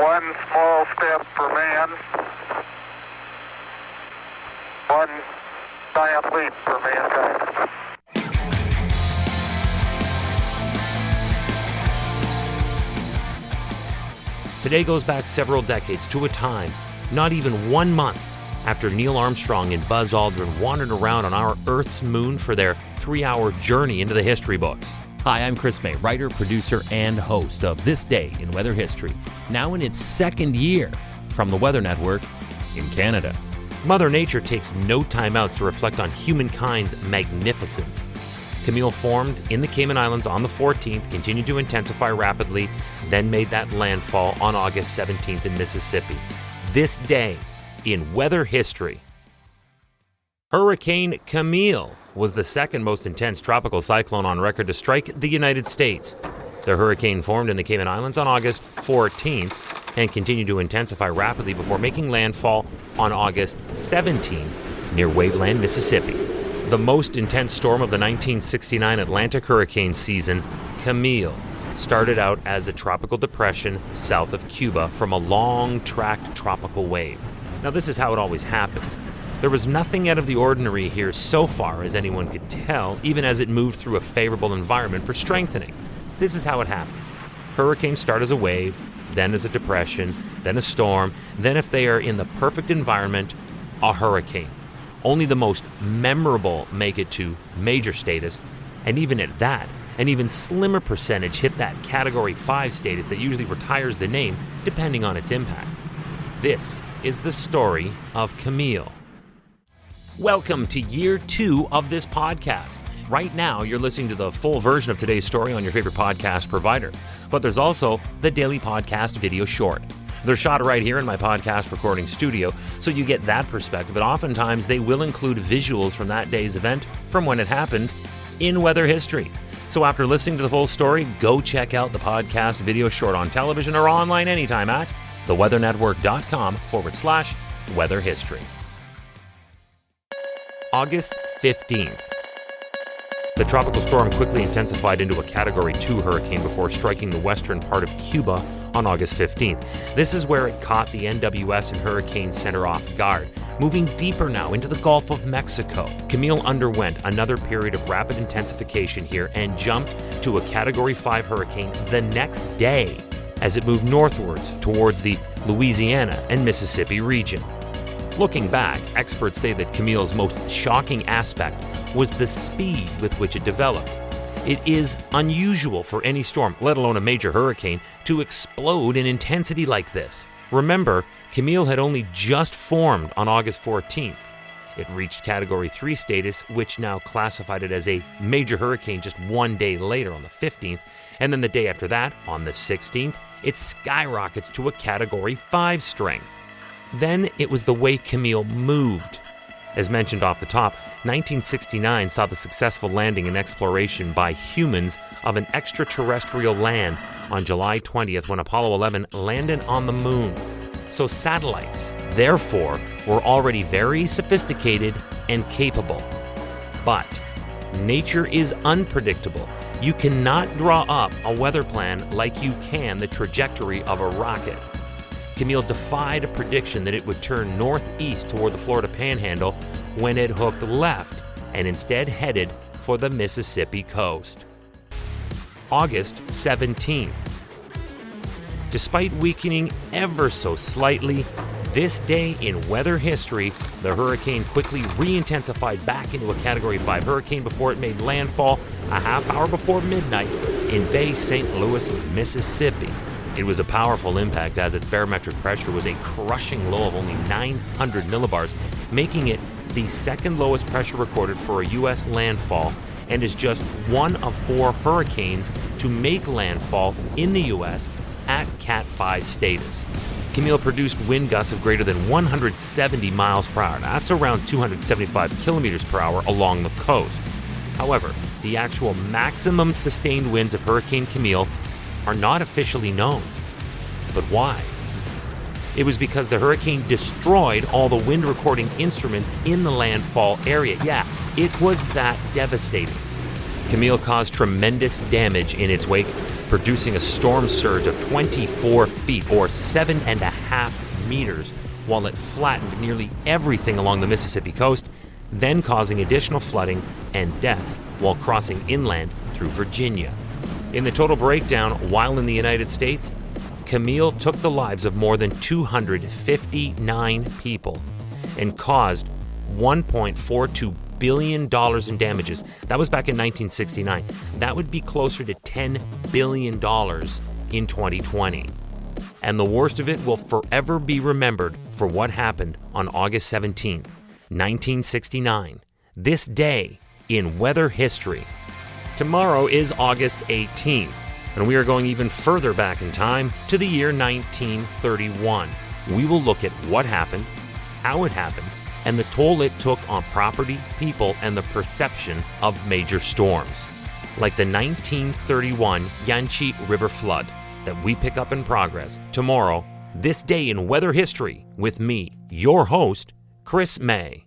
One small step for man, one giant leap for mankind. Today goes back several decades to a time, not even 1 month, after Neil Armstrong and Buzz Aldrin wandered around on our Earth's moon for their 3-hour journey into the history books. Hi, I'm Chris May, writer, producer, and host of This Day in Weather History, now in its second year from the Weather Network in Canada. Mother Nature takes no time out to reflect on humankind's magnificence. Camille formed in the Cayman Islands on the 14th, continued to intensify rapidly, then made that landfall on August 17th in Mississippi. This day in weather history. Hurricane Camille was the second most intense tropical cyclone on record to strike the United States. The hurricane formed in the Cayman Islands on August 14th and continued to intensify rapidly before making landfall on August 17th near Waveland, Mississippi. The most intense storm of the 1969 Atlantic hurricane season, Camille, started out as a tropical depression south of Cuba from a long-tracked tropical wave. Now, this is how it always happens. There was nothing out of the ordinary here so far as anyone could tell, even as it moved through a favorable environment for strengthening. This is how it happens. Hurricanes start as a wave, then as a depression, then a storm, then if they are in the perfect environment, a hurricane. Only the most memorable make it to major status, and even at that, an even slimmer percentage hit that Category 5 status that usually retires the name depending on its impact. This is the story of Camille. Welcome to year 2 of this podcast. Right now, you're listening to the full version of today's story on your favorite podcast provider, but there's also the daily podcast video short. They're shot right here in my podcast recording studio, so you get that perspective, but oftentimes they will include visuals from that day's event from when it happened in weather history. So after listening to the full story, go check out the podcast video short on television or online anytime at theweathernetwork.com/weather history. August 15th. The tropical storm quickly intensified into a Category 2 hurricane before striking the western part of Cuba on August 15th. This is where it caught the NWS and Hurricane Center off guard, moving deeper now into the Gulf of Mexico. Camille underwent another period of rapid intensification here and jumped to a Category 5 hurricane the next day as it moved northwards towards the Louisiana and Mississippi region. Looking back, experts say that Camille's most shocking aspect was the speed with which it developed. It is unusual for any storm, let alone a major hurricane, to explode in intensity like this. Remember, Camille had only just formed on August 14th. It reached Category 3 status, which now classified it as a major hurricane just 1 day later on the 15th, and then the day after that, on the 16th, it skyrockets to a Category 5 strength. Then it was the way Camille moved. As mentioned off the top, 1969 saw the successful landing and exploration by humans of an extraterrestrial land on July 20th when Apollo 11 landed on the moon. So satellites, therefore, were already very sophisticated and capable. But nature is unpredictable. You cannot draw up a weather plan like you can the trajectory of a rocket. Camille defied a prediction that it would turn northeast toward the Florida Panhandle when it hooked left and instead headed for the Mississippi coast. August 17th. Despite weakening ever so slightly, this day in weather history, the hurricane quickly re-intensified back into a Category 5 hurricane before it made landfall a half hour before midnight in Bay St. Louis, Mississippi. It was a powerful impact as its barometric pressure was a crushing low of only 900 millibars, making it the second lowest pressure recorded for a U.S. landfall and is just one of 4 hurricanes to make landfall in the U.S. at Cat 5 status. Camille produced wind gusts of greater than 170 miles per hour. That's around 275 kilometers per hour along the coast. However, the actual maximum sustained winds of Hurricane Camille are not officially known. But why? It was because the hurricane destroyed all the wind recording instruments in the landfall area. Yeah, it was that devastating. Camille caused tremendous damage in its wake, producing a storm surge of 24 feet or 7.5 meters, while it flattened nearly everything along the Mississippi coast, then causing additional flooding and deaths while crossing inland through Virginia. In the total breakdown, while in the United States, Camille took the lives of more than 259 people and caused $1.42 billion in damages. That was back in 1969. That would be closer to $10 billion in 2020. And the worst of it will forever be remembered for what happened on August 17, 1969. This day in weather history. Tomorrow is August 18th, and we are going even further back in time to the year 1931. We will look at what happened, how it happened, and the toll it took on property, people, and the perception of major storms, like the 1931 Yanchi River flood that we pick up in progress tomorrow, this day in weather history, with me, your host, Chris May.